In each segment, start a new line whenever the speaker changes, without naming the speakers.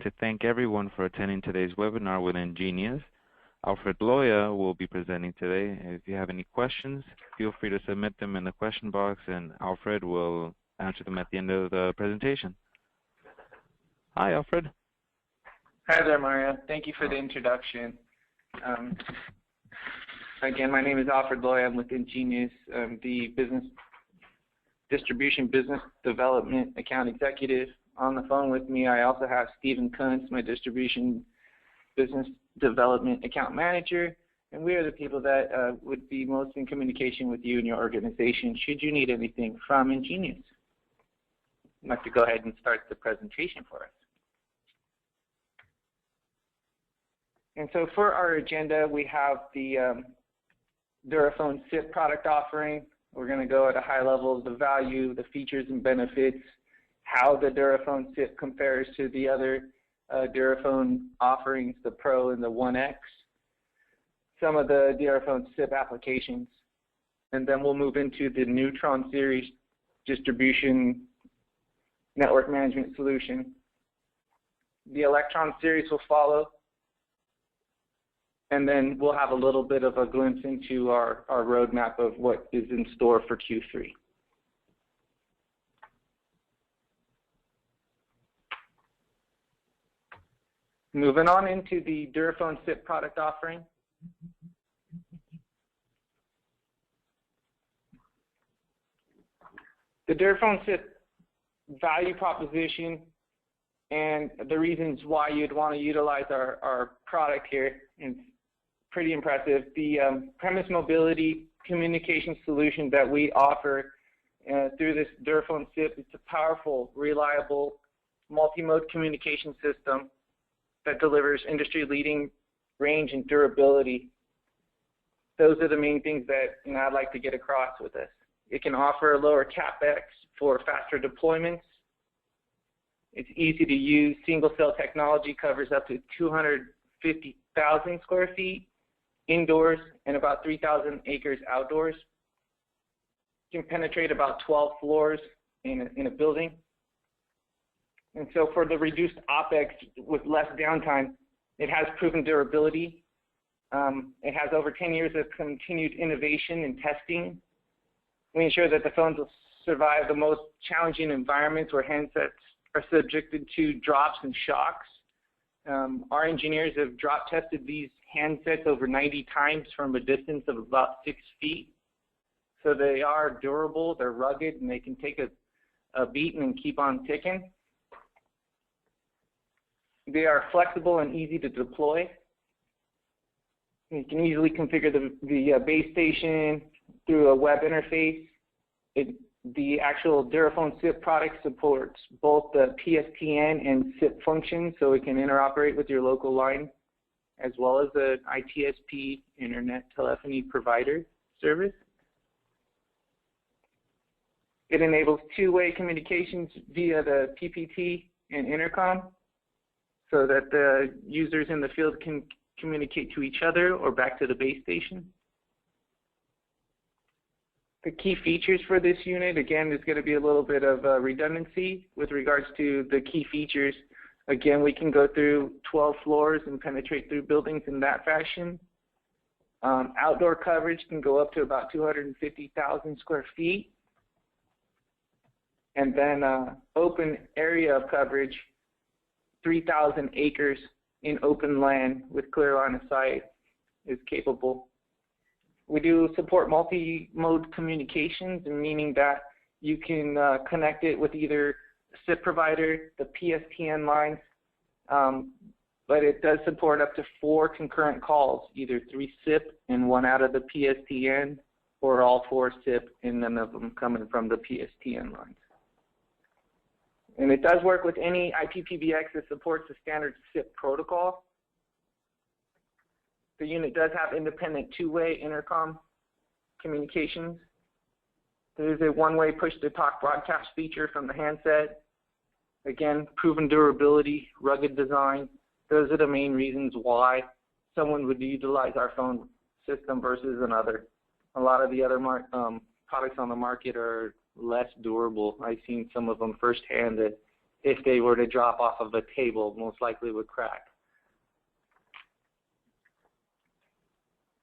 to thank everyone for attending today's webinar with EnGenius. Alfred Loya will be presenting today. If you have any questions, feel free to submit them in the question box, and Alfred will answer them at the end of the presentation. Hi, Alfred.
Hi there, Mario. Thank you for the introduction. Again, my name is Alfred Loya. I'm with EnGenius, the Distribution Business Development Account Executive. On the phone with me, I also have Stephen Kuntz, my Distribution Business Development Account Manager, and we are the people that would be most in communication with you and your organization should you need anything from EnGenius. I'd like to go ahead and start the presentation for us. And so for our agenda, we have the Duraphone SIP product offering. We're going to go at a high level of the value, the features and benefits, how the Duraphone SIP compares to the other Duraphone offerings, the Pro and the 1X, some of the Duraphone SIP applications, and then we'll move into the Neutron series distribution network management solution. The Electron series will follow, and then we'll have a little bit of a glimpse into our roadmap of what is in store for Q3. Moving on into the Duraphone SIP product offering. The Duraphone SIP value proposition and the reasons why you'd want to utilize our product here is pretty impressive. The premise mobility communication solution that we offer through this Duraphone SIP, it's a powerful, reliable, multi-mode communication system that delivers industry-leading range and durability. Those are the main things that I'd like to get across with this. It can offer a lower CapEx for faster deployments. It's easy to use. Single cell technology covers up to 250,000 square feet indoors and about 3,000 acres outdoors. It can penetrate about 12 floors in a building. And so for the reduced OpEx with less downtime, it has proven durability. It has over 10 years of continued innovation and testing. We ensure that the phones will survive the most challenging environments where handsets are subjected to drops and shocks. Our engineers have drop tested these handsets over 90 times from a distance of about 6 feet. So they are durable, they're rugged, and they can take a beating and keep on ticking. They are flexible and easy to deploy. You can easily configure the base station through a web interface. The actual Duraphone SIP product supports both the PSTN and SIP functions, so it can interoperate with your local line, as well as the ITSP Internet Telephony Provider service. It enables two-way communications via the PPT and intercom, so that the users in the field can communicate to each other or back to the base station. The key features for this unit, again, is going to be a little bit of redundancy with regards to the key features. Again, we can go through 12 floors and penetrate through buildings in that fashion. Outdoor coverage can go up to about 250,000 square feet. And then open area of coverage, 3,000 acres in open land with clear line of sight is capable. We do support multi-mode communications, meaning that you can connect it with either SIP provider, the PSTN lines, but it does support up to 4 concurrent calls, either 3 SIP and 1 out of the PSTN, or all 4 SIP and none of them coming from the PSTN lines. And it does work with any IPPBX that supports the standard SIP protocol. The unit does have independent two-way intercom communications. There is a one-way push-to-talk broadcast feature from the handset. Again, proven durability, rugged design. Those are the main reasons why someone would utilize our phone system versus another. A lot of the other products on the market are less durable. I've seen some of them firsthand that if they were to drop off of a table, most likely would crack.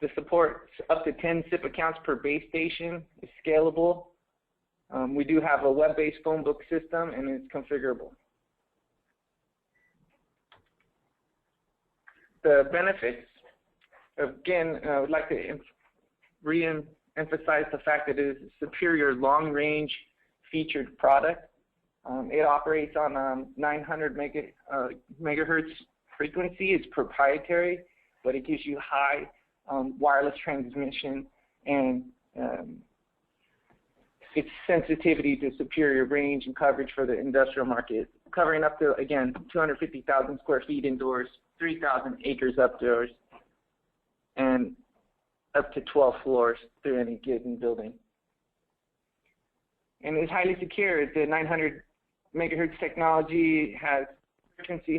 The support up to 10 SIP accounts per base station is scalable. We do have a web-based phone book system, and it's configurable. The benefits, again, I would like to re-emphasize the fact that it is a superior long-range featured product. It operates on 900 megahertz frequency. It's proprietary, but it gives you high wireless transmission and its sensitivity to superior range and coverage for the industrial market, covering up to, again, 250,000 square feet indoors, 3,000 acres outdoors, and up to 12 floors through any given building. And it's highly secure. The 900 megahertz technology has frequency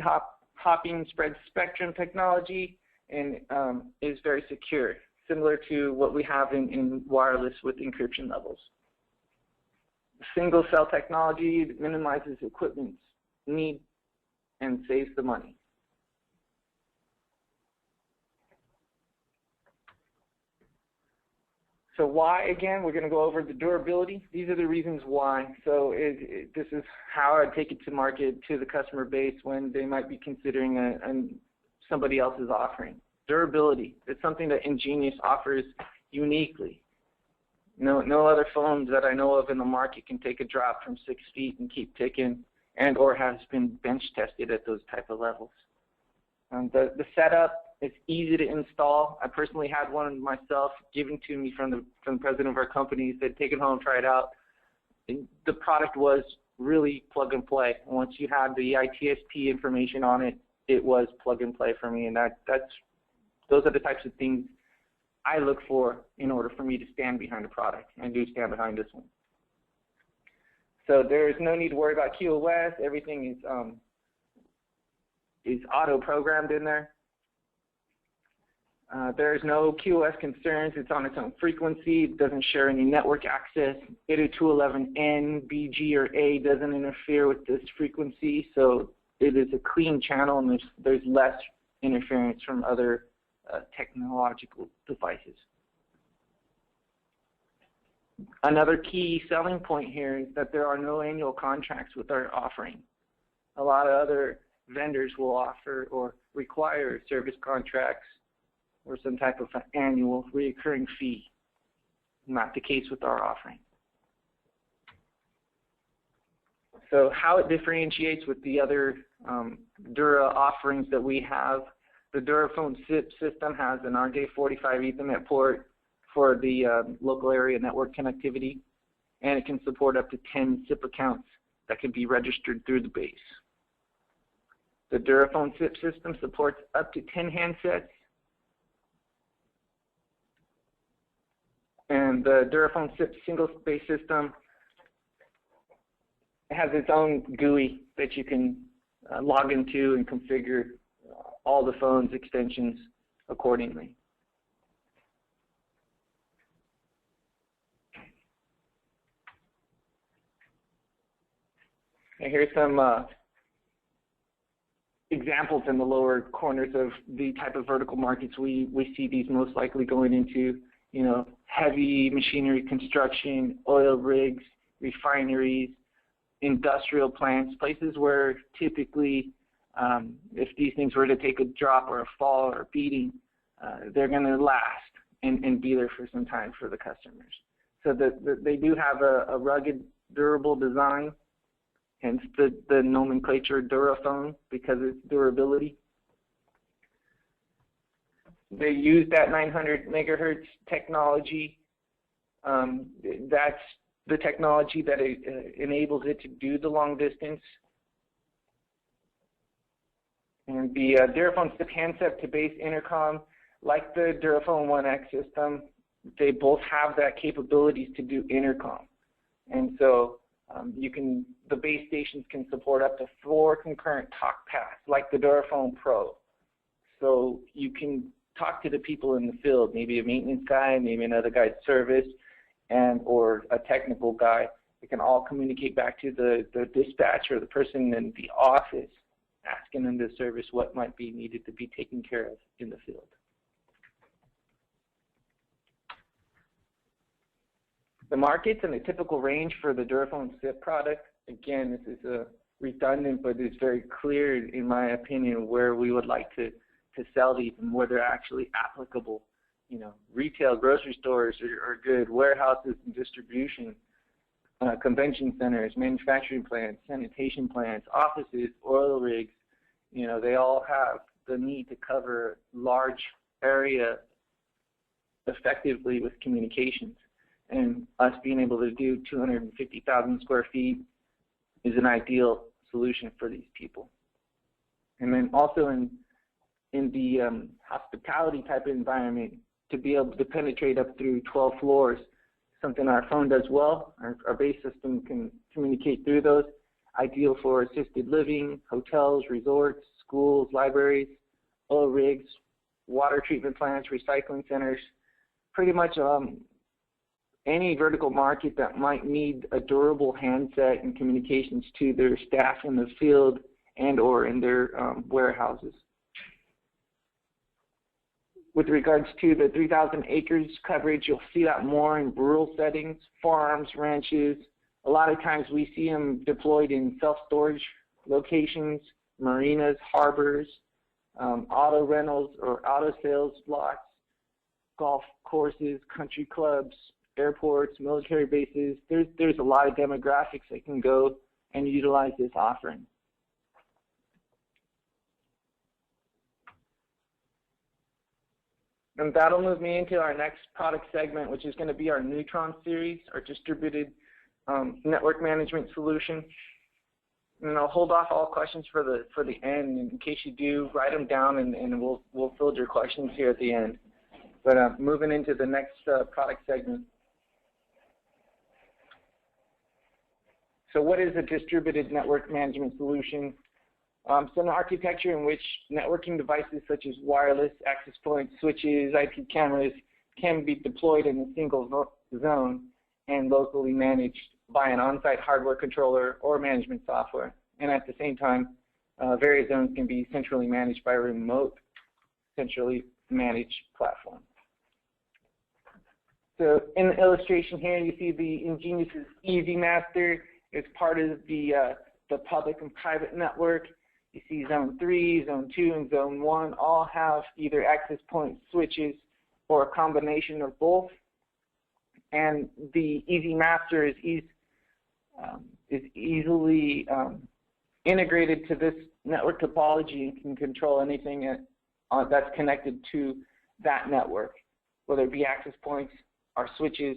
hopping spread spectrum technology, and is very secure, similar to what we have in wireless with encryption levels. Single cell technology minimizes equipment need and saves the money. So why, again, we're going to go over the durability. These are the reasons why. So this is how I take it to market to the customer base when they might be considering somebody else's offering. Durability. It's something that EnGenius offers uniquely. No other phones that I know of in the market can take a drop from 6 feet and keep ticking, and or has been bench tested at those type of levels. The setup is easy to install. I personally had one myself given to me from the president of our company. He said, take it home, try it out. The product was really plug and play. Once you had the ITSP information on it, it was plug and play for me, and those are the types of things I look for in order for me to stand behind a product, and do stand behind this one. So there is no need to worry about QoS. Everything is auto-programmed in there. There is no QoS concerns. It's on its own frequency. It doesn't share any network access. 802.11n, B, G, or A doesn't interfere with this frequency, so it is a clean channel, and there's less interference from other technological devices. Another key selling point here is that there are no annual contracts with our offering. A lot of other vendors will offer or require service contracts or some type of annual recurring fee. Not the case with our offering. So how it differentiates with the other Dura offerings that we have. The Duraphone SIP system has an RJ45 Ethernet port for the local area network connectivity, and it can support up to 10 SIP accounts that can be registered through the base. The Duraphone SIP system supports up to 10 handsets, and the Duraphone SIP single base system has its own GUI that you can log into and configure all the phone's extensions accordingly. And here's some examples in the lower corners of the type of vertical markets we see these most likely going into. Heavy machinery construction, oil rigs, refineries, industrial plants, places where typically if these things were to take a drop or a fall or a beating, they're going to last and be there for some time for the customers. So they do have a rugged, durable design, hence the nomenclature Duraphone, because of its durability. They use that 900 megahertz technology. That's the technology that enables it to do the long distance. And the Duraphone SIP handset to base intercom, like the Duraphone 1X system, they both have that capabilities to do intercom. And so the base stations can support up to 4 concurrent talk paths, like the Duraphone Pro. So you can talk to the people in the field, maybe a maintenance guy, maybe another guy's service, or a technical guy. They can all communicate back to the dispatch or the person in the office, asking them to service what might be needed to be taken care of in the field. The markets and the typical range for the Duraphone SIP product, again, this is redundant, but it's very clear, in my opinion, where we would like to sell these and where they're actually applicable. You know, retail, grocery stores are good, warehouses and distribution, convention centers, manufacturing plants, sanitation plants, offices, oil rigs. You know, they all have the need to cover large area effectively with communications. And us being able to do 250,000 square feet is an ideal solution for these people. And then also in the hospitality type of environment, to be able to penetrate up through 12 floors, something our phone does well. Our base system can communicate through those. Ideal for assisted living, hotels, resorts, schools, libraries, oil rigs, water treatment plants, recycling centers, pretty much any vertical market that might need a durable handset and communications to their staff in the field and or in their warehouses. With regards to the 3,000 acres coverage, you'll see that more in rural settings, farms, ranches. A lot of times we see them deployed in self-storage locations, marinas, harbors, auto rentals or auto sales lots, golf courses, country clubs, airports, military bases. There's a lot of demographics that can go and utilize this offering. And that'll move me into our next product segment, which is going to be our Neutron series, our distributed network management solution. And I'll hold off all questions for the end. In case you do, write them down, and we'll field your questions here at the end. But moving into the next product segment. So what is a distributed network management solution? So an architecture in which networking devices such as wireless, access points, switches, IP cameras can be deployed in a single zone and locally managed by an on-site hardware controller or management software. And at the same time, various zones can be centrally managed by a remote, centrally managed platform. So in the illustration here, you see the EnGenius Ez Master. It's part of the public and private network. You see Zone 3, Zone 2, and Zone 1 all have either access point switches or a combination of both. And the Ez Master is easily integrated to this network topology and can control anything that's connected to that network, whether it be access points or switches.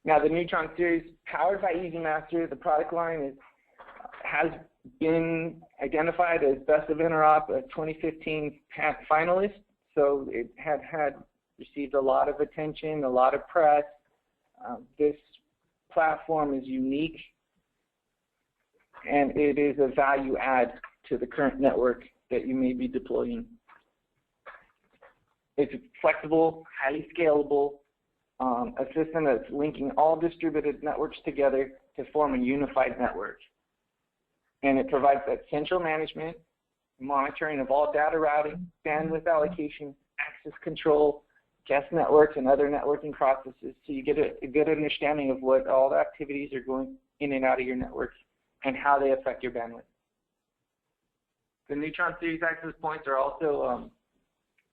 Now, the Neutron series, powered by Ez Master, the product line has been identified as Best of Interop, a 2015 finalist. So it had received a lot of attention, a lot of press. This platform is unique, and it is a value add to the current network that you may be deploying. It's flexible, highly scalable, a system that's linking all distributed networks together to form a unified network. And it provides that central management, monitoring of all data routing, bandwidth allocation, access control, guest networks, and other networking processes, so you get a good understanding of what all the activities are going in and out of your network and how they affect your bandwidth. The Neutron series access points are also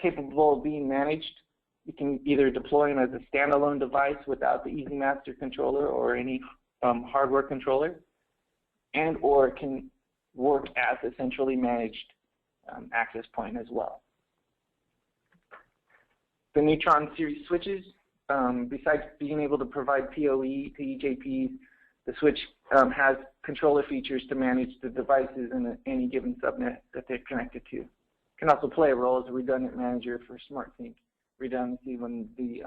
capable of being managed. You can either deploy them as a standalone device without the Ez Master controller or any hardware controller, and or it can work as a centrally managed access point as well. The Neutron series switches, besides being able to provide PoE to EJPs, the switch has controller features to manage the devices in any given subnet that they're connected to. It can also play a role as a redundant manager for SmartSync redundancy when the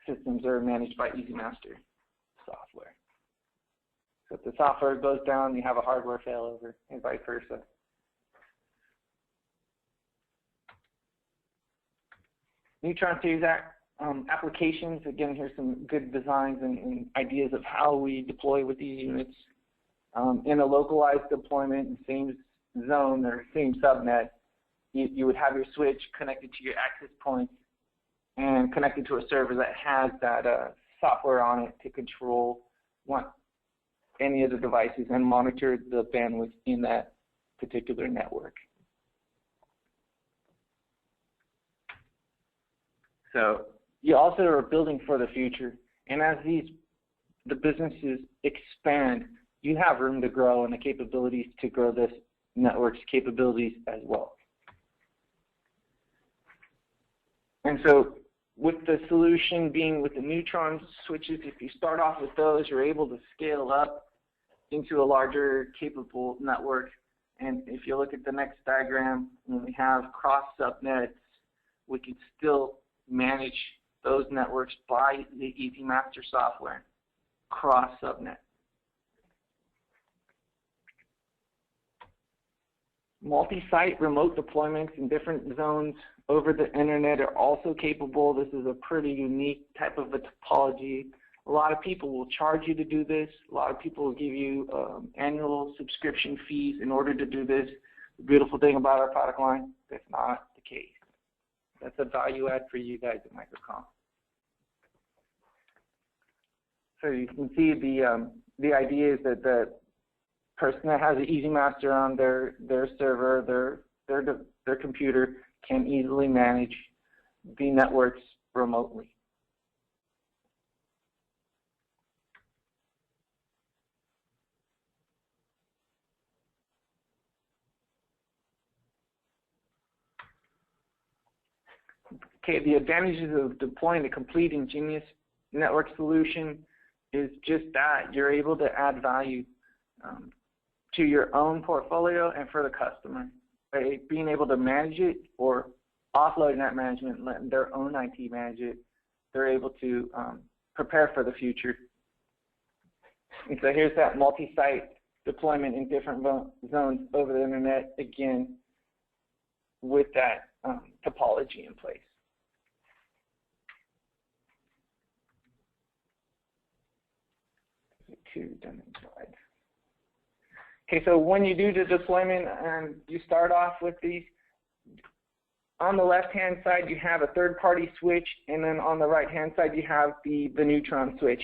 systems are managed by Ez Master software. So if the software goes down, you have a hardware failover, and vice versa. Neutron series applications. Again, here's some good designs and ideas of how we deploy with these units. In a localized deployment in the same zone or same subnet, you would have your switch connected to your access points and connected to a server that has that software on it to control any of the devices and monitor the bandwidth in that particular network. So you also are building for the future, and as the businesses expand, you have room to grow and the capabilities to grow this network's capabilities as well. And so with the solution being with the Neutron switches, if you start off with those, you're able to scale up into a larger capable network. And if you look at the next diagram, when we have cross subnets, we can still manage those networks by the EasyMaster software, cross subnet. Multi-site remote deployments in different zones over the internet are also capable. This is a pretty unique type of a topology. A lot of people will charge you to do this. A lot of people will give you annual subscription fees in order to do this. The beautiful thing about our product line, that's not the case. That's a value add for you guys at Microcom. So you can see the idea is that the person that has an EasyMaster on their server, their computer, can easily manage the networks remotely. Okay, the advantages of deploying a complete EnGenius network solution is just that. You're able to add value to your own portfolio and for the customer. By being able to manage it or offloading that management and letting their own IT manage it, they're able to prepare for the future. And so here's that multi-site deployment in different zones over the internet, again, with that topology in place. Okay, so when you do the deployment and you start off with these, on the left-hand side you have a third-party switch, and then on the right-hand side you have the Neutron switch.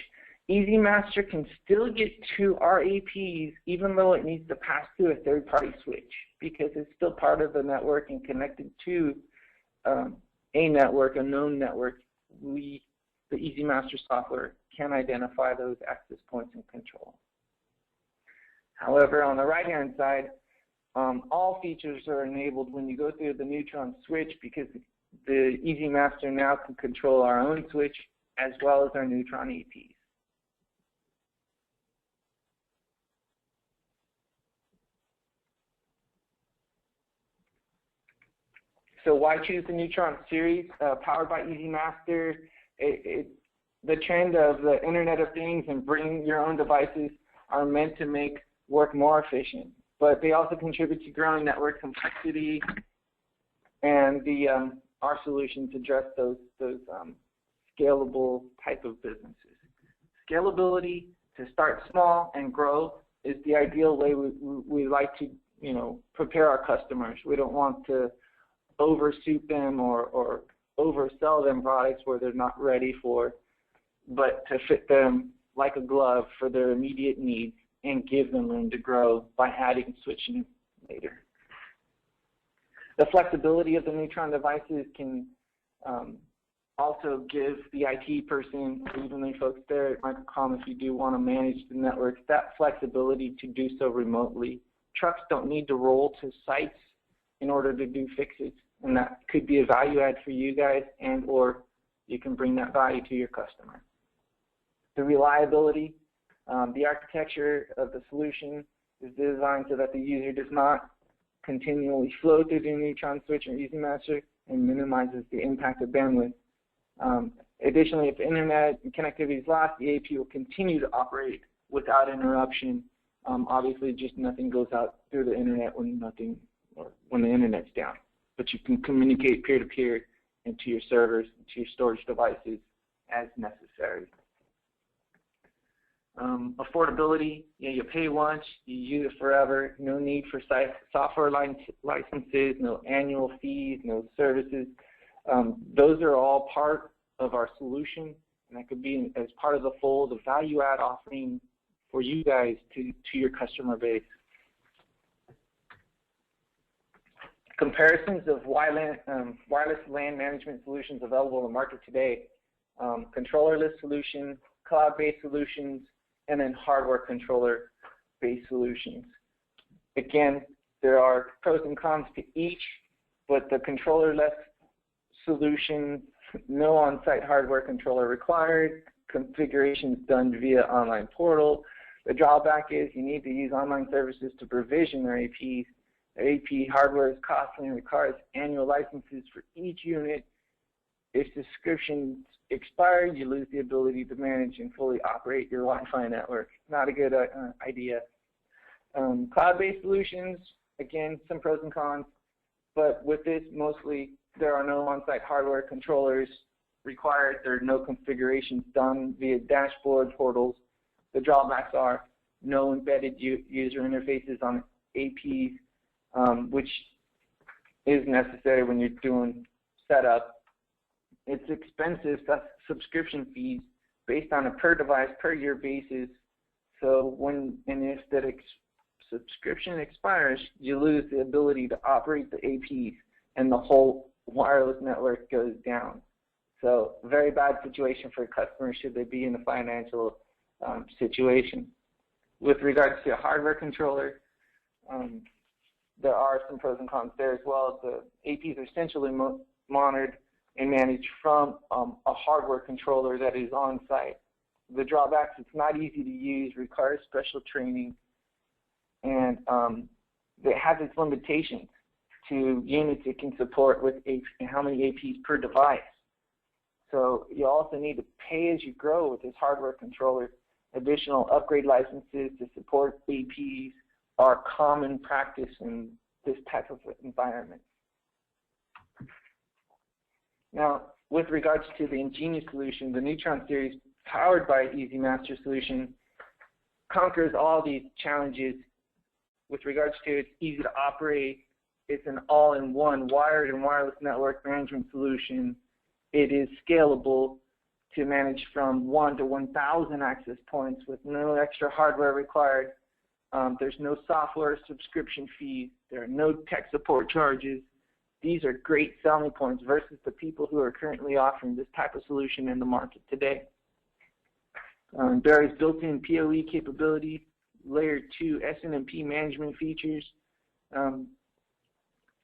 EasyMaster can still get to our APs even though it needs to pass through a third-party switch because it's still part of the network and connected to a network, a known network. The EasyMaster software can identify those access points and control. However, on the right-hand side, all features are enabled when you go through the Neutron switch because the EasyMaster now can control our own switch as well as our Neutron APs. So why choose the Neutron series powered by EasyMaster? The trend of the Internet of Things and bringing your own devices are meant to make work more efficient, but they also contribute to growing network complexity, and our solutions address those scalable type of businesses. Scalability to start small and grow is the ideal way we like to prepare our customers. We don't want to oversuit them or oversell them products where they're not ready for, but to fit them like a glove for their immediate needs and give them room to grow by adding switching later. The flexibility of the Neutron devices can also give the IT person, even the folks there at Microcom, if you do want to manage the network, that flexibility to do so remotely. Trucks don't need to roll to sites in order to do fixes, and that could be a value add for you guys, and or you can bring that value to your customer. The reliability. The architecture of the solution is designed so that the user does not continually flow through the Neutron switch or EasyMaster and minimizes the impact of bandwidth. Additionally, if internet connectivity is lost, the AP will continue to operate without interruption. Obviously, just nothing goes out through the internet when the internet's down. But you can communicate peer-to-peer into your servers, into your storage devices as necessary. Affordability, you pay once, you use it forever, no need for software licenses, no annual fees, no services. Those are all part of our solution, and that could be as part of the fold of value-add offering for you guys to your customer base. Comparisons of wireless LAN management solutions available in the market today: controllerless solutions, cloud-based solutions, and then hardware controller-based solutions. Again, there are pros and cons to each, but the controllerless solution, no on-site hardware controller required, configurations done via online portal. The drawback is you need to use online services to provision their APs. The AP hardware is costly and requires annual licenses for each unit. If subscriptions expire, you lose the ability to manage and fully operate your Wi-Fi network. Not a good idea. Cloud-based solutions, again, some pros and cons, but with this, mostly there are no on-site hardware controllers required. There are no configurations done via dashboard portals. The drawbacks are no embedded user interfaces on APs, which is necessary when you're doing setup. It's expensive subscription fees based on a per device, per year basis. So if that subscription expires, you lose the ability to operate the APs and the whole wireless network goes down. So very bad situation for customers should they be in a financial situation. With regards to a hardware controller, there are some pros and cons there as well. The APs are essentially monitored and managed from a hardware controller that is on site. The drawbacks: it's not easy to use, requires special training, and it has its limitations to units it can support with how many APs per device. So you also need to pay as you grow with this hardware controller. Additional upgrade licenses to support APs are common practice in this type of environment. Now, with regards to the EnGenius solution, the Neutron series, powered by EasyMaster solution, conquers all these challenges. With regards to it's easy to operate, it's an all-in-one wired and wireless network management solution. It is scalable to manage from 1 to 1,000 access points with no extra hardware required. There's no software subscription fees. There are no tech support charges. These are great selling points versus the people who are currently offering this type of solution in the market today. There is built-in PoE capability, layer 2 SNMP management features.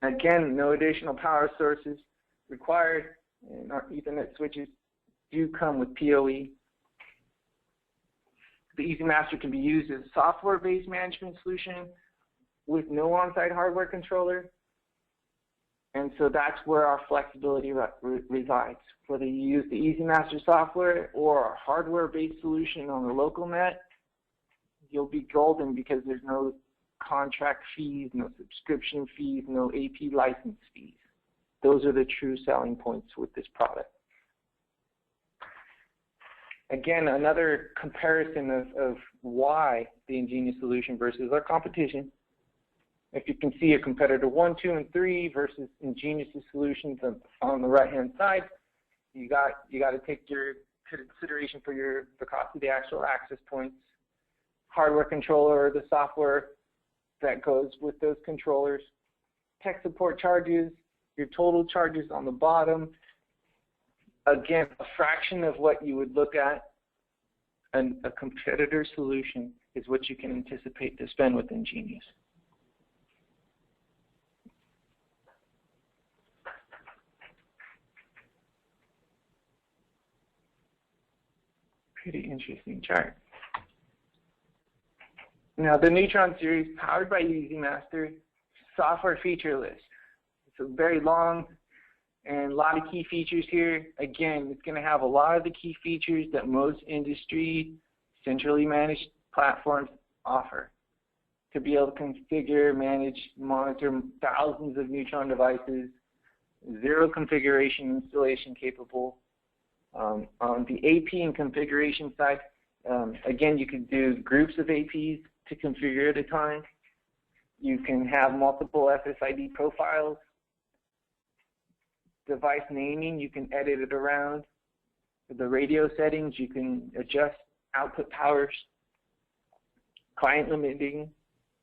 Again, no additional power sources required, and our Ethernet switches do come with PoE. The EasyMaster can be used as a software-based management solution with no on-site hardware controller. And so that's where our flexibility resides. Whether you use the EasyMaster software or a hardware-based solution on the local net, you'll be golden because there's no contract fees, no subscription fees, no AP license fees. Those are the true selling points with this product. Again, another comparison of why the EnGenius solution versus our competition. If you can see a competitor 1, 2, and 3 versus EnGenius solutions on the right-hand side, you got to take your consideration for the cost of the actual access points, hardware controller, the software that goes with those controllers, tech support charges, your total charges on the bottom. Again, a fraction of what you would look at a competitor solution is what you can anticipate to spend with EnGenius. Pretty interesting chart. Now, the Neutron series, powered by EasyMaster, software feature list. It's a very long and a lot of key features here. Again, it's going to have a lot of the key features that most industry centrally managed platforms offer. To be able to configure, manage, monitor thousands of Neutron devices, zero configuration installation capable. On the AP and configuration side, again, you could do groups of APs to configure at a time. You can have multiple SSID profiles. Device naming, you can edit it around. The radio settings, you can adjust output powers. Client limiting,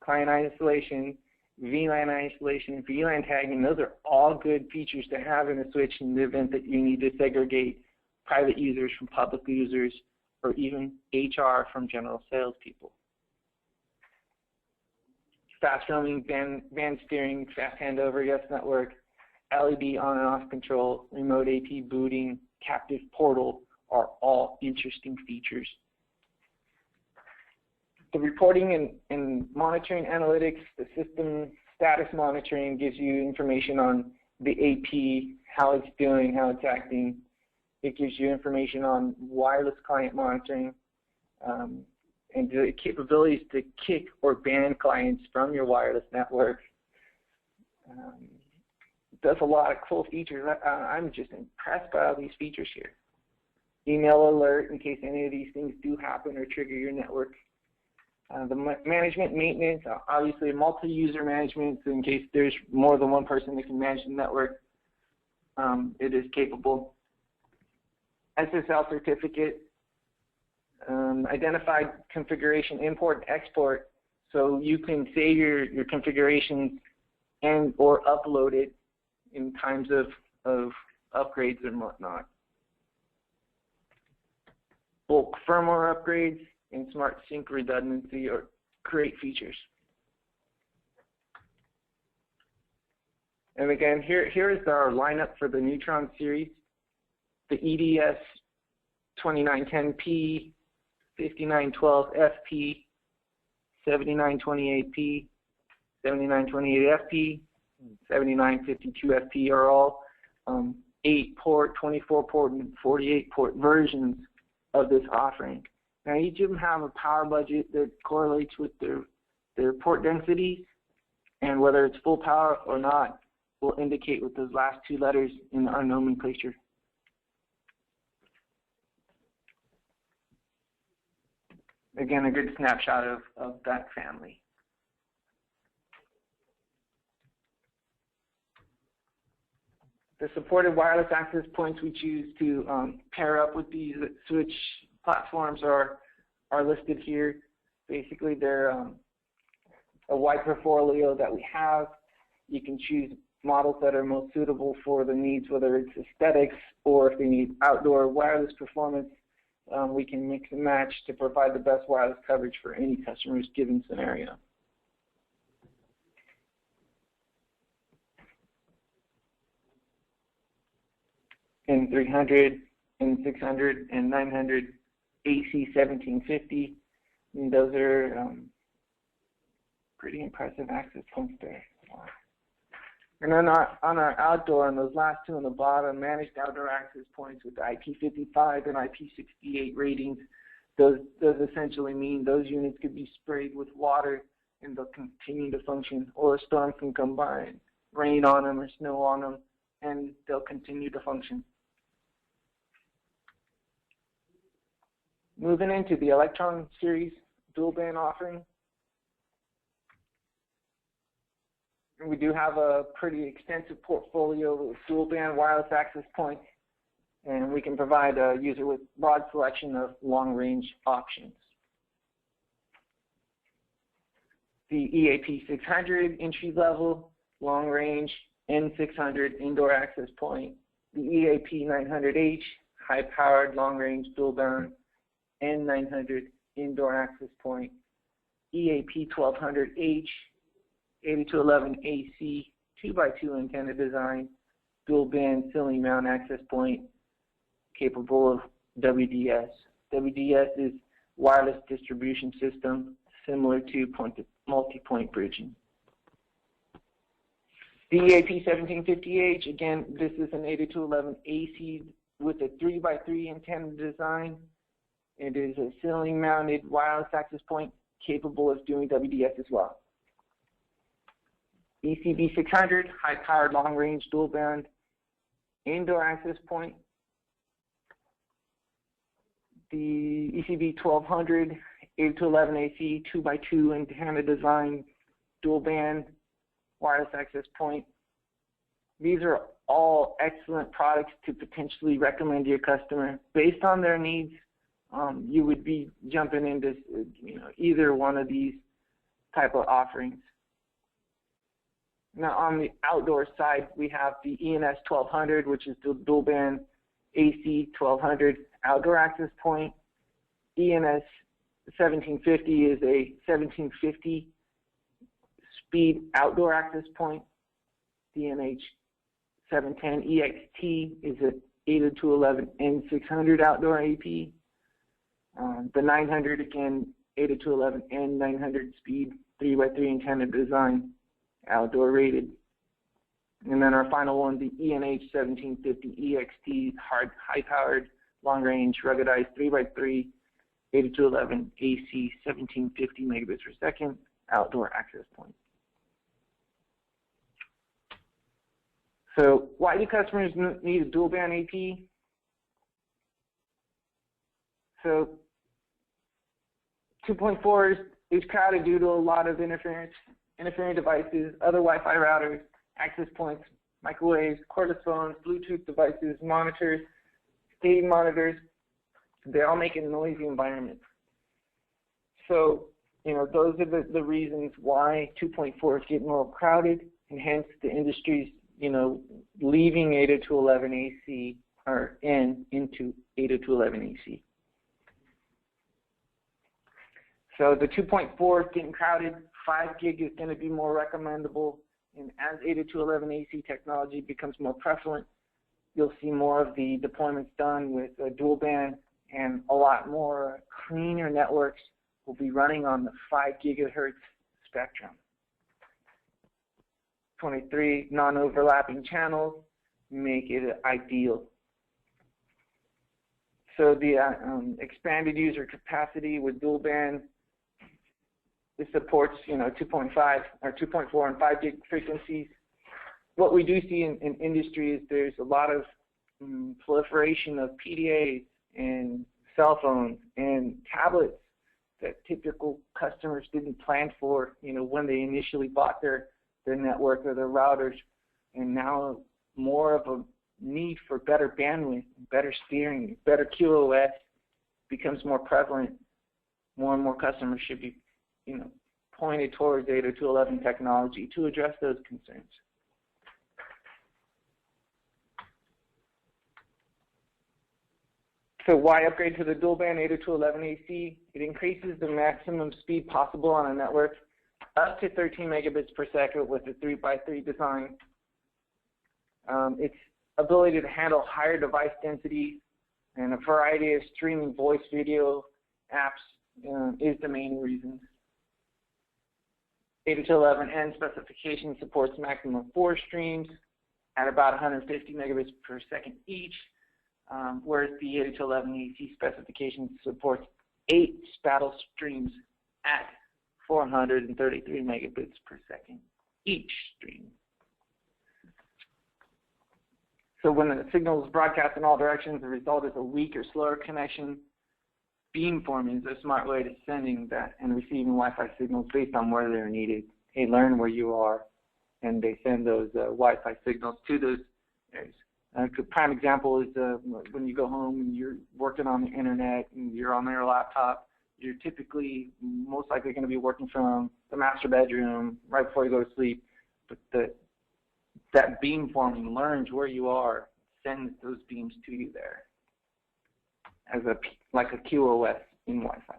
client isolation, VLAN isolation, VLAN tagging, those are all good features to have in a switch in the event that you need to segregate private users from public users, or even HR from general salespeople. Fast roaming, band steering, fast handover, yes network, LED on and off control, remote AP booting, captive portal are all interesting features. The reporting and monitoring analytics, the system status monitoring gives you information on the AP, how it's doing, how it's acting. It gives you information on wireless client monitoring and the capabilities to kick or ban clients from your wireless network. It does a lot of cool features. I'm just impressed by all these features here. Email alert in case any of these things do happen or trigger your network. The management maintenance, obviously multi-user management, so in case there's more than one person that can manage the network, it is capable. SSL certificate, identified configuration import and export, so you can save your configurations and or upload it in times of upgrades and whatnot. Bulk firmware upgrades and smart sync redundancy are great features. And again, here is our lineup for the Neutron series. The EDS 2910P, 5912FP, 7928P, 7928FP, 7952FP are all 8-port, 24-port, and 48-port versions of this offering. Now, each of them have a power budget that correlates with their port densities, and whether it's full power or not will indicate with those last two letters in our nomenclature. Again, a good snapshot of that family. The supported wireless access points we choose to pair up with these switch platforms are listed here. Basically, they're a wide portfolio that we have. You can choose models that are most suitable for the needs, whether it's aesthetics or if they need outdoor wireless performance. We can mix and match to provide the best wireless coverage for any customer's given scenario. N300, N600, and 900 AC 1750. And those are pretty impressive access points there. And on our outdoor, on those last two on the bottom, managed outdoor access points with IP55 and IP68 ratings, those essentially mean those units could be sprayed with water and they'll continue to function, or a storm can come by and rain on them or snow on them, and they'll continue to function. Moving into the Electron series dual band offering. We do have a pretty extensive portfolio of dual band wireless access points, and we can provide a user with broad selection of long range options. The EAP 600 entry level, long range, N600 indoor access point. The EAP 900H, high powered long range dual band, N900 indoor access point. EAP 1200H, 8211 AC 2x2 antenna design, dual band ceiling mount access point, capable of WDS. WDS is wireless distribution system similar to multi-point bridging. The EAP 1750H, again, this is an 8211 AC with a 3x3 antenna design. It is a ceiling mounted wireless access point capable of doing WDS as well. ECB 600, high-powered long-range dual-band indoor access point, the ECB 1200 802.11ac 2x2 antenna design, dual band wireless access point. These are all excellent products to potentially recommend to your customer based on their needs. You would be jumping into either one of these type of offerings. Now on the outdoor side, we have the ENS 1200, which is the dual band AC 1200 outdoor access point. ENS 1750 is a 1750 speed outdoor access point. DNH 710 EXT is an 802.11n600 outdoor AP. The 900 again, 802.11n900 speed 3x3 antenna design, outdoor rated. And then our final one, the ENH 1750 EXT, high-powered, long-range, ruggedized 3x3, 802.11 AC 1750 megabits per second, outdoor access point. So why do customers need a dual band AP? So 2.4 is crowded due to a lot of interfering devices, other Wi-Fi routers, access points, microwaves, cordless phones, Bluetooth devices, monitors, stadium monitors. They all make a noisy environment. So, those are the reasons why 2.4 is getting more crowded, and hence the industry's, leaving 802.11ac or N into 802.11ac. So the 2.4 is getting crowded. 5 gig is going to be more recommendable, and as 802.11ac technology becomes more prevalent, you'll see more of the deployments done with dual band, and a lot more cleaner networks will be running on the 5 gigahertz spectrum. 23 non-overlapping channels make it ideal. So the expanded user capacity with dual band, it supports 2.5 or 2.4 and 5 gig frequencies. What we do see in industry is there's a lot of proliferation of PDAs and cell phones and tablets that typical customers didn't plan for, when they initially bought their network or their routers, and now more of a need for better bandwidth, better steering, better QoS becomes more prevalent. More and more customers should be, pointed towards 802.11 technology to address those concerns. So why upgrade to the dual band 802.11ac? It increases the maximum speed possible on a network up to 13 megabits per second with a 3x3 design. Its ability to handle higher device densities and a variety of streaming voice video apps is the main reason. 802.11n specification supports maximum 4 streams at about 150 megabits per second each, whereas the 802.11ac specification supports 8 spattle streams at 433 megabits per second each stream. So when the signal is broadcast in all directions, the result is a weak or slower connection. Beamforming is a smart way to sending that and receiving Wi-Fi signals based on where they're needed. They learn where you are, and they send those Wi-Fi signals to those areas. A prime example is when you go home and you're working on the internet and you're on your laptop, you're typically most likely going to be working from the master bedroom right before you go to sleep. But that beamforming learns where you are, sends those beams to you there as like a QoS in Wi-Fi.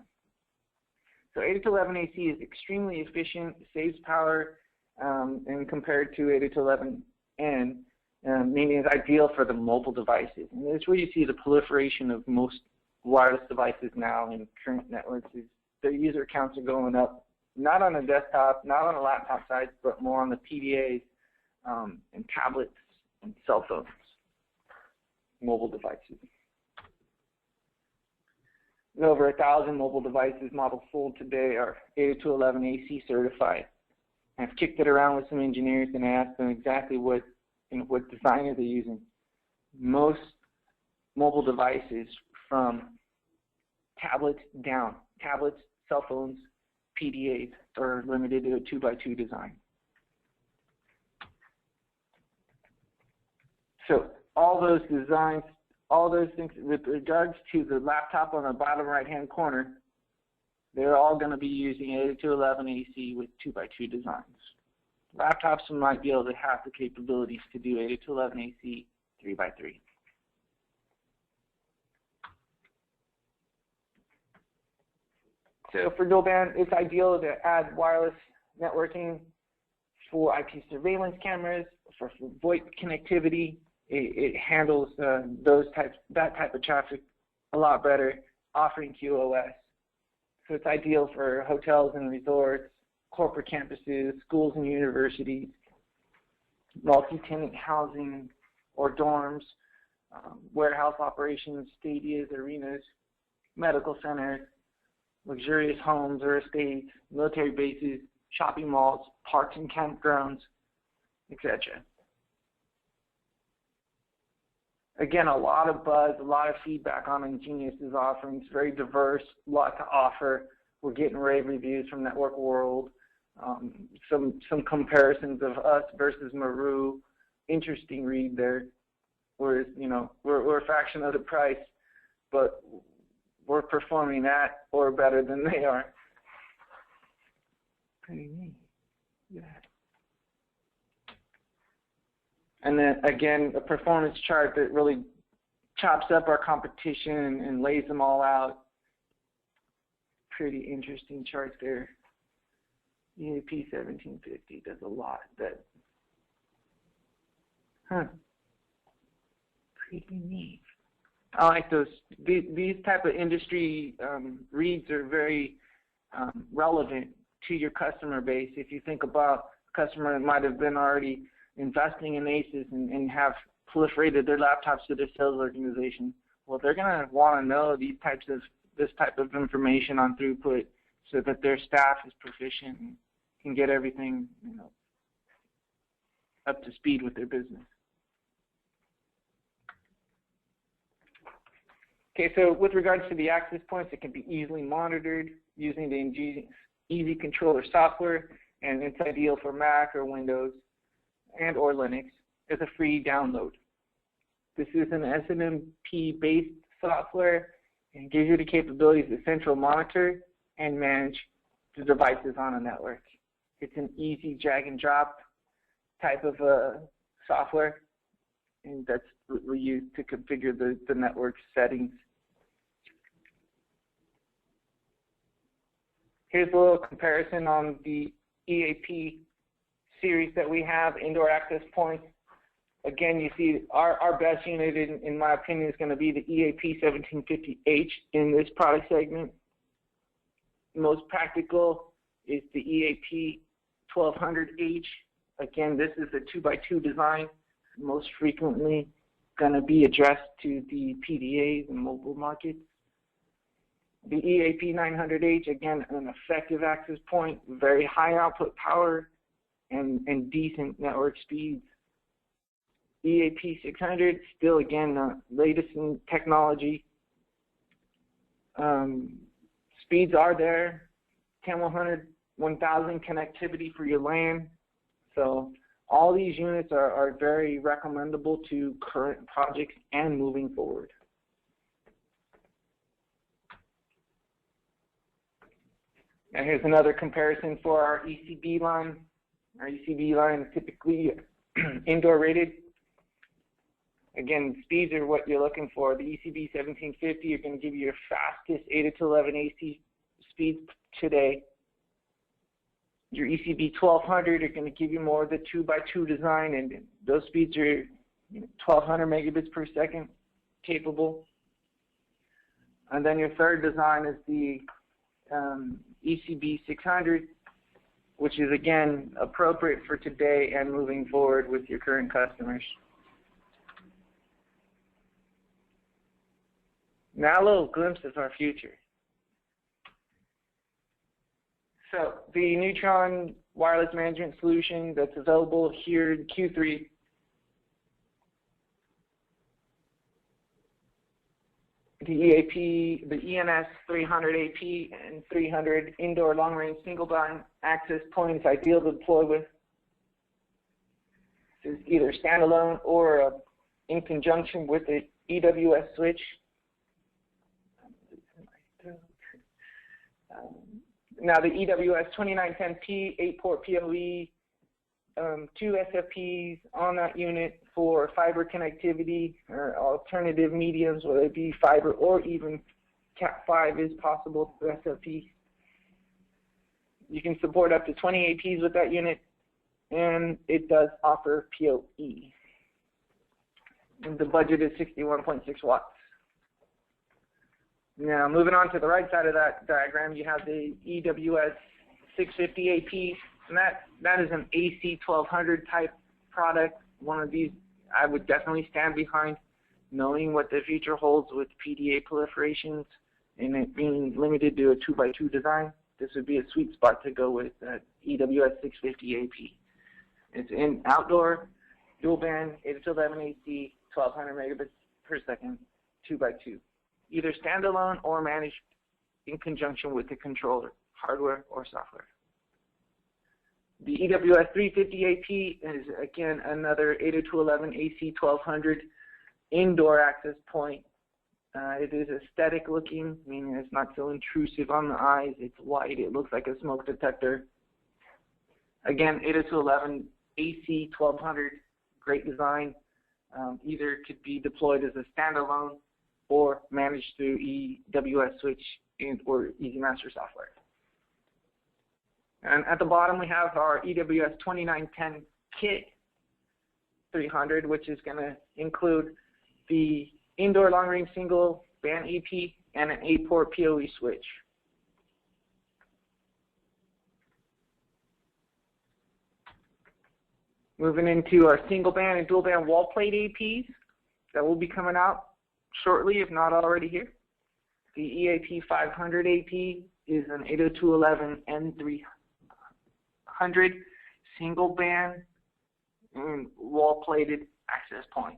So 802.11ac is extremely efficient, saves power, and compared to 802.11n, meaning it's ideal for the mobile devices. And that's where you see the proliferation of most wireless devices now in current networks. Is their user counts are going up, not on a desktop, not on a laptop side, but more on the PDAs and tablets and cell phones, mobile devices. Over 1,000 mobile devices models sold today are 802.11ac certified. I've kicked it around with some engineers and asked them exactly what design are they using. most mobile devices from tablets down, tablets, cell phones, PDAs, are limited to a 2x2 design. So all those designs, all those things with regards to the laptop on the bottom right-hand corner, they're all going to be using 802.11ac with 2x2 designs. Laptops might be able to have the capabilities to do 802.11ac 3x3. So for dual band, it's ideal to add wireless networking for IP surveillance cameras, for VoIP connectivity. It handles that type of traffic a lot better, offering QoS. So it's ideal for hotels and resorts, corporate campuses, schools and universities, multi-tenant housing or dorms, warehouse operations, stadiums, arenas, medical centers, luxurious homes or estates, military bases, shopping malls, parks and campgrounds, etc. Again, a lot of buzz, a lot of feedback on EnGenius's offerings, very diverse, a lot to offer. We're getting rave reviews from Network World, some comparisons of us versus Maru. Interesting read there. Whereas, you know, we're a fraction of the price, but we're performing at or better than they are. Pretty neat. Yeah. And then again, a performance chart that really chops up our competition and lays them all out. Pretty interesting chart there. EAP 1750 does a lot. Pretty neat. I like those. These type of industry reads are very relevant to your customer base. If you think about a customer that might have been already investing in ACES and have proliferated their laptops to their sales organization, well, they're going to want to know this type of information on throughput so that their staff is proficient and can get everything, you know, up to speed with their business. Okay, so with regards to the access points, it can be easily monitored using the EnGenius Ez Controller Software, and it's ideal for Mac or Windows and or Linux as a free download. This is an SNMP-based software and gives you the capabilities to central monitor and manage the devices on a network. It's an easy drag and drop type of software, and that's what we use to configure the network settings. Here's a little comparison on the EAP series that we have, indoor access points. Again, you see our best unit, in my opinion, is going to be the EAP 1750H in this product segment. Most practical is the EAP 1200H. Again, this is a 2x2 design, most frequently going to be addressed to the PDAs and mobile markets. The EAP 900H, again, an effective access point, very high output power, and decent network speeds. EAP 600, still again, latest in technology. Speeds are there, 10-100, 1000 connectivity for your LAN. So all these units are very recommendable to current projects and moving forward. And here's another comparison for our ECB line. Our ECB line is typically indoor rated. Again, speeds are what you're looking for. The ECB 1750 are going to give you your fastest 802.11ac speeds today. Your ECB 1200 are going to give you more of the 2x2 design, and those speeds are 1200 megabits per second capable. And then your third design is the ECB 600, which is again appropriate for today and moving forward with your current customers. Now a little glimpse of our future. So the Neutron wireless management solution that's available here in Q3 the EAP, the ENS 300 AP and 300 indoor long-range single-band access points ideal to deploy with. This is either standalone or in conjunction with the EWS switch. Now the EWS 2910P 8-port PoE, 2 SFPs on that unit for fiber connectivity or alternative mediums, whether it be fiber or even Cat5 is possible for SFP. You can support up to 20 APs with that unit, and it does offer PoE. And the budget is 61.6 watts. Now, moving on to the right side of that diagram, you have the EWS 650 AP, and that is an AC 1200 type product. One of these I would definitely stand behind, knowing what the future holds with PDA proliferations and it being limited to a 2x2 design. This would be a sweet spot to go with EWS 650 AP. It's in outdoor, dual band, 8 to 11 AC, 1200 megabits per second, 2x2. Either standalone or managed in conjunction with the controller, hardware or software. The EWS 350 AP is, again, another 802.11 AC 1200 indoor access point. It is aesthetic looking, meaning it's not so intrusive on the eyes. It's white. It looks like a smoke detector. Again, 802.11 AC 1200, great design. Either could be deployed as a standalone or managed through EWS switch or EasyMaster software. And at the bottom we have our EWS 2910 kit 300, which is going to include the indoor long-range single band EP and an 8-port PoE switch. Moving into our single band and dual band wall plate APs that will be coming out shortly, if not already here. The EAP 500 AP is an 802.11 N300 single band and wall plated access point.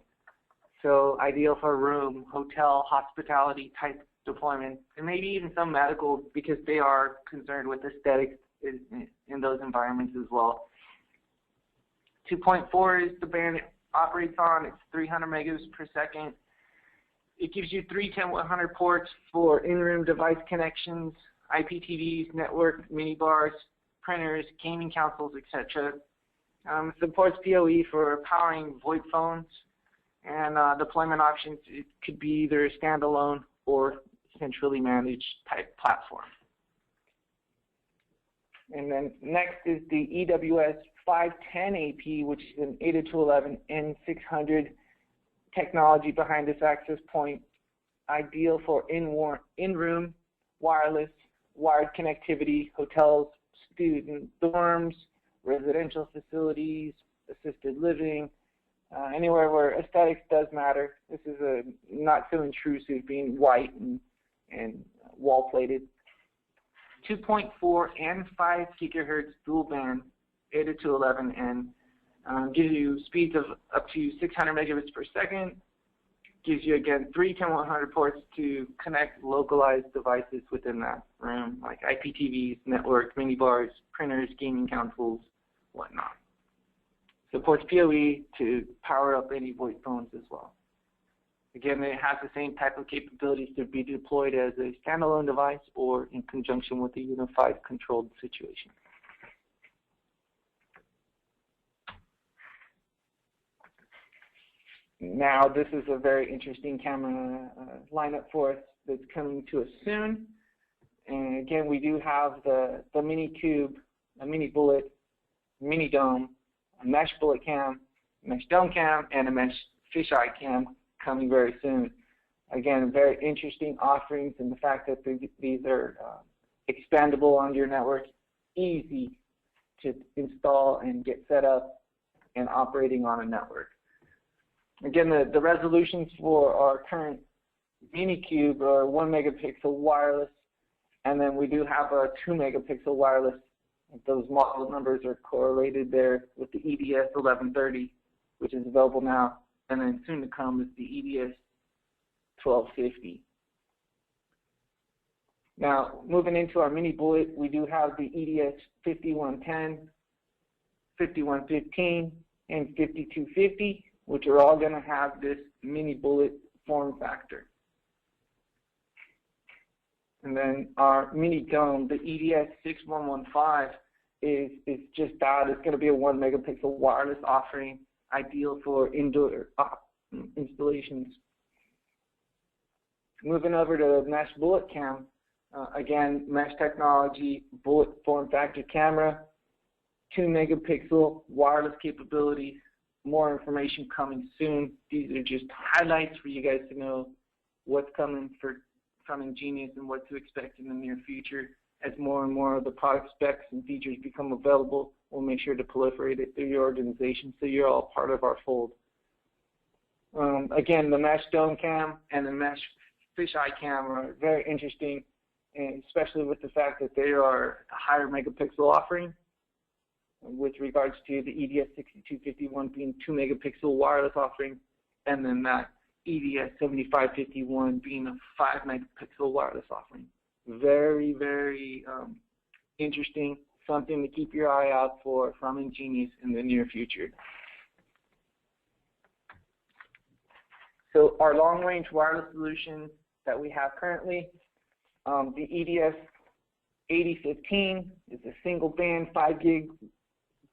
So ideal for room, hotel, hospitality type deployment, and maybe even some medical because they are concerned with aesthetics in those environments as well. 2.4 is the band it operates on. It's 300 megabits per second. It gives you 3 10-100 ports for in-room device connections, IPTVs, network, mini bars, printers, gaming consoles, etc. Supports PoE for powering VoIP phones, and deployment options. It could be either a standalone or centrally managed type platform. And then next is the EWS 510 AP, which is an 802.11 N600 technology behind this access point, ideal for in-room wireless, wired connectivity, hotels, student dorms, residential facilities, assisted living, anywhere where aesthetics does matter. This is a not so intrusive, being white and wall plated. 2.4 and 5 gigahertz dual band, 802.11 and gives you speeds of up to 600 megabits per second. Gives you, again, 3 10-100 ports to connect localized devices within that room, like IPTVs, network, mini bars, printers, gaming consoles, whatnot. Supports PoE to power up any VoIP phones as well. Again, it has the same type of capabilities to be deployed as a standalone device or in conjunction with a unified controlled situation. Now, this is a very interesting camera lineup for us that's coming to us soon. And again, we do have the mini cube, a mini bullet, mini dome, a mesh bullet cam, mesh dome cam, and a mesh fisheye cam coming very soon. Again, very interesting offerings in the fact that these are expandable on your network, easy to install and get set up and operating on a network. Again, the resolutions for our current mini cube are 1 megapixel wireless, and then we do have a 2 megapixel wireless. Those model numbers are correlated there with the EDS 1130, which is available now, and then soon to come is the EDS 1250. Now, moving into our mini bullet, we do have the EDS 5110, 5115, and 5250, which are all going to have this mini bullet form factor. And then our mini dome, the EDS 6115, is just that. It's going to be a 1 megapixel wireless offering, ideal for indoor installations. Moving over to mesh bullet cam, again, mesh technology, bullet form factor camera, 2 megapixel wireless capabilities, more information coming soon. These are just highlights for you guys to know what's coming from EnGenius and what to expect in the near future. As more and more of the product specs and features become available, we'll make sure to proliferate it through your organization so you're all part of our fold. Again, the mesh dome cam and the mesh fisheye cam are very interesting, and especially with the fact that they are a higher megapixel offering, with regards to the EDS 6251 being 2 megapixel wireless offering, and then that EDS 7551 being a 5 megapixel wireless offering. Very, very interesting, something to keep your eye out for from EnGenius in the near future. So our long-range wireless solution that we have currently, the EDS 8015 is a single band 5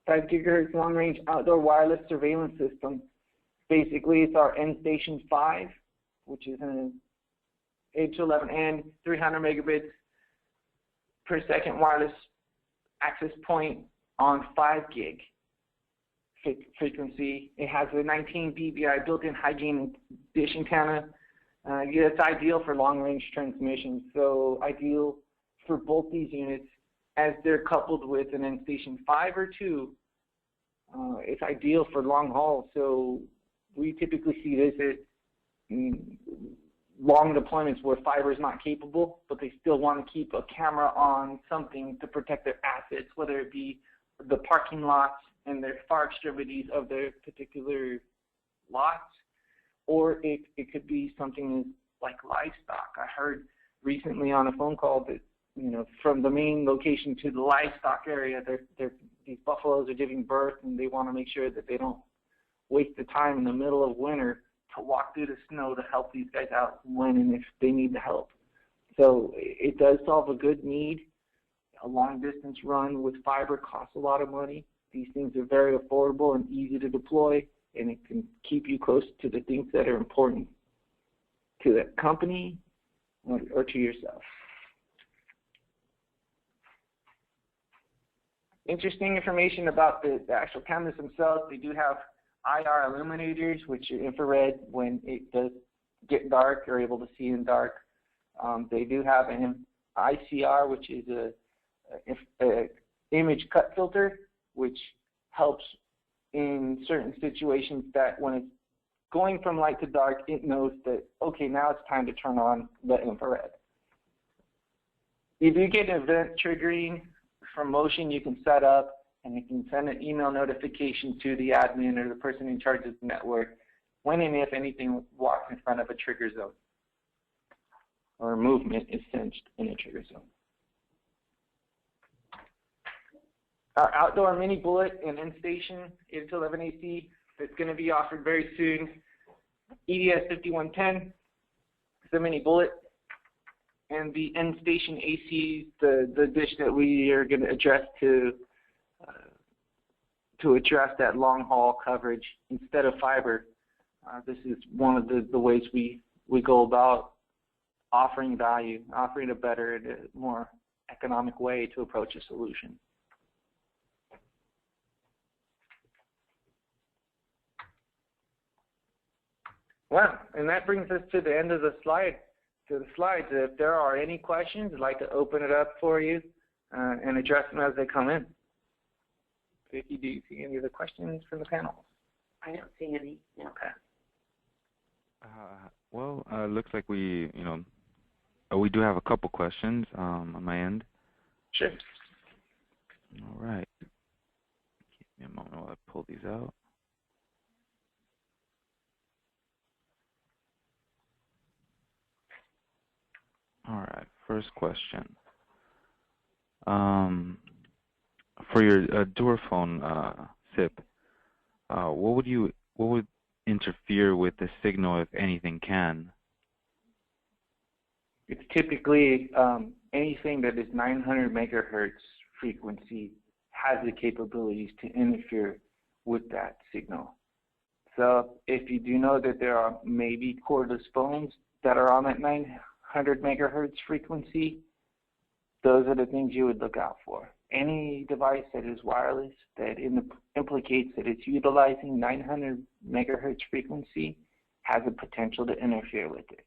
gigahertz long-range outdoor wireless surveillance system. Basically, it's our EnStation 5, which is an 802.11n 300 megabits per second wireless access point on 5 gig frequency. It has a 19 dBi built-in high-gain dish antenna. It's ideal for long-range transmissions, so ideal for both these units as they're coupled with an EnStation 5 or 2. It's ideal for long haul, so we typically see this at long deployments where fiber is not capable, but they still want to keep a camera on something to protect their assets, whether it be the parking lots and their far extremities of their particular lots, or it could be something like livestock. I heard recently on a phone call that, you know, from the main location to the livestock area, these buffaloes are giving birth, and they want to make sure that they don't waste the time in the middle of winter to walk through the snow to help these guys out when and if they need the help. So it does solve a good need. A long distance run with fiber costs a lot of money. These things are very affordable and easy to deploy, and it can keep you close to the things that are important to the company or to yourself. Interesting information about the actual cameras themselves. They do have IR illuminators, which are infrared when it does get dark. You're able to see in dark. They do have an ICR, which is a image cut filter, which helps in certain situations that when it's going from light to dark, it knows that, okay, now it's time to turn on the infrared. If you get an event triggering from motion, you can set up, and you can send an email notification to the admin or the person in charge of the network when and if anything walks in front of a trigger zone or movement is sensed in a trigger zone. Our outdoor mini bullet and EnStation 802.11ac that's going to be offered very soon. EDS 5110 is the mini bullet, and the EnStation AC, the dish that we are going to address to address that long haul coverage instead of fiber. This is one of the ways we go about offering value, offering a better and a more economic way to approach a solution. Well, and that brings us to the end of the slides. If there are any questions, I'd like to open it up for you and address them as they come in. Vicky, do you see any of the questions from the panel?
I don't see any. No.
Okay.
Well, looks like we do have a couple questions on my end.
Sure.
All right. Give me a moment while I pull these out. All right. right, first question. For your Duraphone SIP, what would interfere with the signal if anything can?
It's typically anything that is 900 megahertz frequency has the capabilities to interfere with that signal. So if you do know that there are maybe cordless phones that are on that 900 megahertz frequency, those are the things you would look out for. Any device that is wireless that implicates that it's utilizing 900 megahertz frequency has a potential to interfere with it.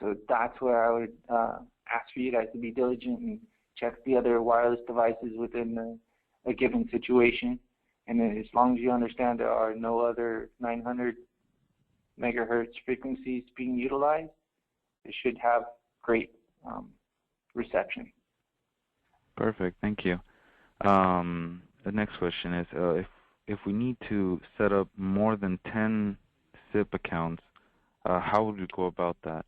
So that's where I would ask for you guys to be diligent and check the other wireless devices within a given situation. And then as long as you understand there are no other 900 megahertz frequencies being utilized, it should have great reception.
Perfect, thank you. The next question is, if we need to set up more than 10 SIP accounts, how would we go about that?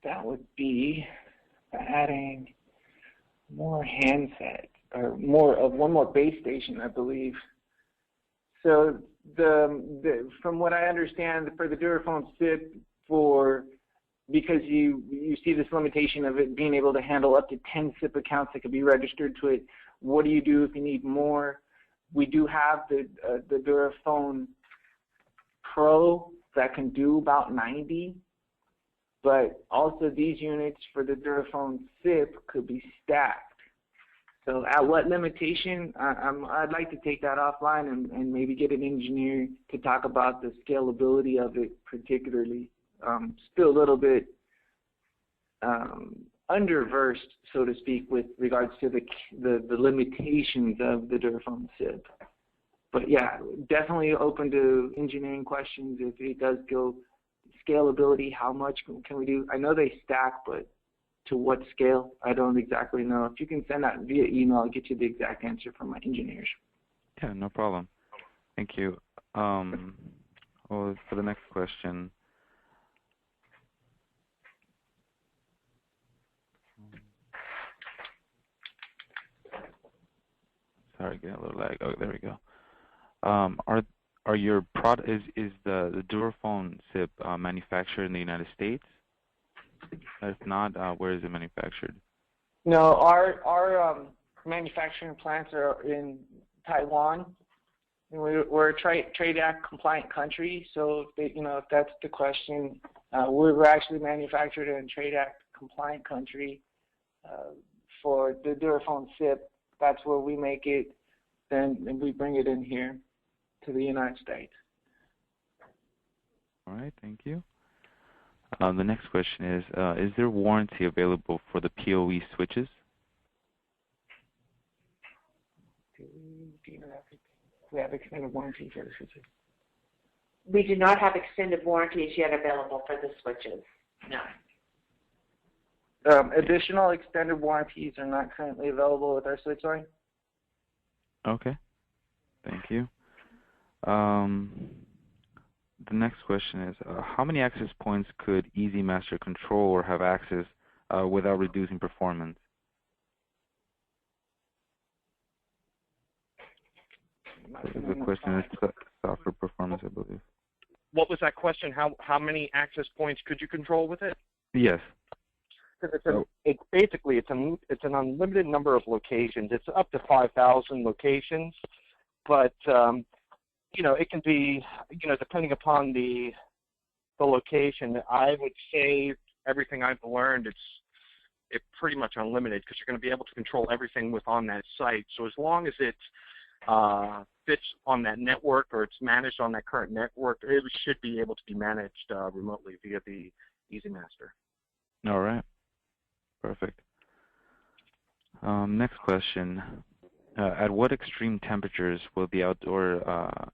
That would be adding more handsets, or one more base station, I believe. So from what I understand, for the Duraphone SIP, because you see this limitation of it being able to handle up to 10 SIP accounts that could be registered to it, what do you do if you need more? We do have the Duraphone Pro that can do about 90. But also these units for the Duraphone SIP could be stacked. So at what limitation? I'd like to take that offline and maybe get an engineer to talk about the scalability of it particularly. Still a little bit underversed, so to speak, with regards to the limitations of the Duraphone SIP. But yeah, definitely open to engineering questions if it does go. Scalability, how much can we do? I know they stack, but to what scale? I don't exactly know. If you can send that via email, I'll get you the exact answer from my engineers.
Yeah, no problem. Thank you. Well, for the next question, sorry, getting a little lag. Oh, there we go. Are your is the Duraphone SIP manufactured in the United States? If not, where is it manufactured?
No, our manufacturing plants are in Taiwan. And we're a Trade Act compliant country, so if that's the question, we're actually manufactured in a Trade Act compliant country. For the Duraphone SIP, that's where we make it, then we bring it in here to the United States.
All right, thank you. The next question is there warranty available for the PoE switches?
We have extended warranty for the switches.
We do not have extended warranties yet available for the switches. No.
Additional extended warranties are not currently available with our switch line.
Okay, thank you. The next question is, how many access points could EasyMaster control or have access without reducing performance? The question is software performance, I believe.
What was that question? How many access points could you control with it?
Yes.
It's basically an unlimited number of locations. It's up to 5,000 locations, but it can be, depending upon the location. I would say everything I've learned, it's pretty much unlimited because you're going to be able to control everything on that site. So as long as it fits on that network or it's managed on that current network, it should be able to be managed remotely via the EasyMaster.
All right. Perfect. Next question. At what extreme temperatures will the outdoor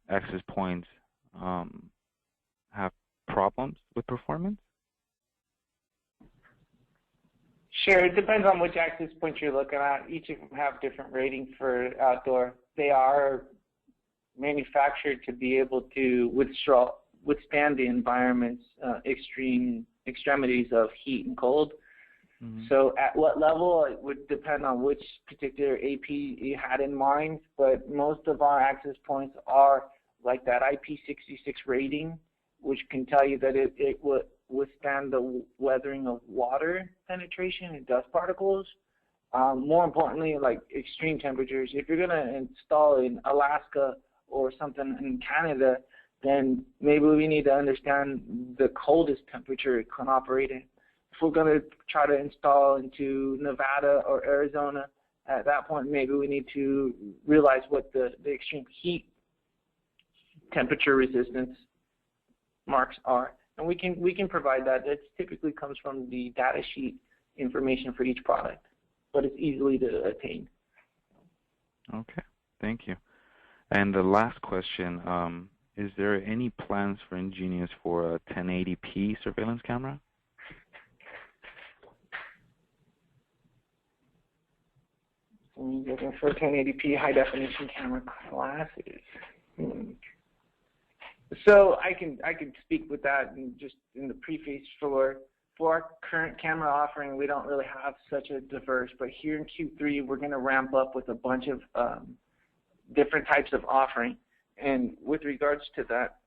access points have problems with performance?
Sure, it depends on which access point you're looking at. Each of them have different ratings for outdoor. They are manufactured to be able to withstand the environment's extremities of heat and cold. So at what level, it would depend on which particular AP you had in mind, but most of our access points are like that IP66 rating, which can tell you that it would withstand the weathering of water penetration and dust particles. More importantly, like extreme temperatures. If you're going to install in Alaska or something in Canada, then maybe we need to understand the coldest temperature it can operate in. If we're going to try to install into Nevada or Arizona, at that point maybe we need to realize what the extreme heat temperature resistance marks are. And we can provide that. It typically comes from the data sheet information for each product, but it's easily to attain.
Okay, thank you. And the last question, is there any plans for EnGenius for a 1080p surveillance camera?
Looking for 1080p high definition camera classes. So I can speak with that, and just in the preface for our current camera offering, we don't really have such a diverse, but here in Q3 we're going to ramp up with a bunch of different types of offering. And with regards to that,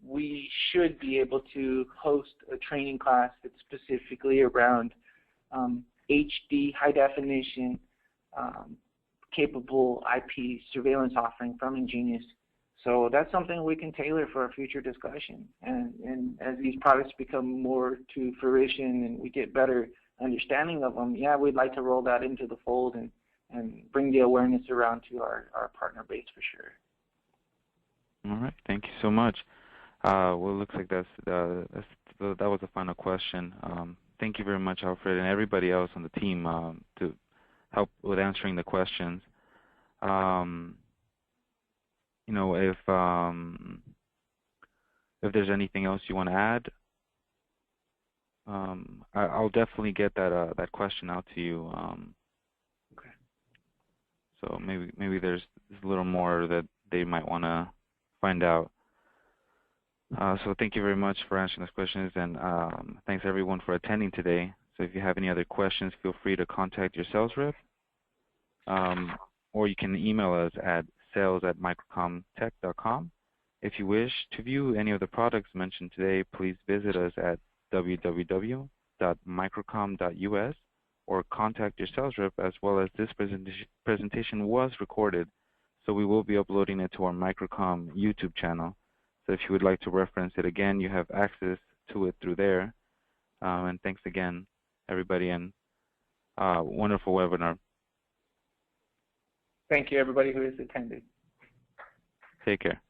we should be able to host a training class that's specifically around HD high definition capable IP surveillance offering from EnGenius. So that's something we can tailor for a future discussion. And as these products become more to fruition and we get better understanding of them, yeah, we'd like to roll that into the fold and bring the awareness around to our partner base for sure.
All right, thank you so much. Well, it looks like that was the final question. Thank you very much, Alfred, and everybody else on the team to help with answering the questions. You know, if there's anything else you want to add, I'll definitely get that question out to you.
Okay.
So maybe there's a little more that they might want to find out. So thank you very much for answering those questions, and thanks everyone for attending today. So if you have any other questions, feel free to contact your sales rep, or you can email us at sales@microcomtech.com. If you wish to view any of the products mentioned today, please visit us at www.microcom.us or contact your sales rep, as well as this presentation was recorded, so we will be uploading it to our Microcom YouTube channel. So if you would like to reference it again, you have access to it through there. And thanks again, everybody, and wonderful webinar.
Thank you, everybody who has attended.
Take care.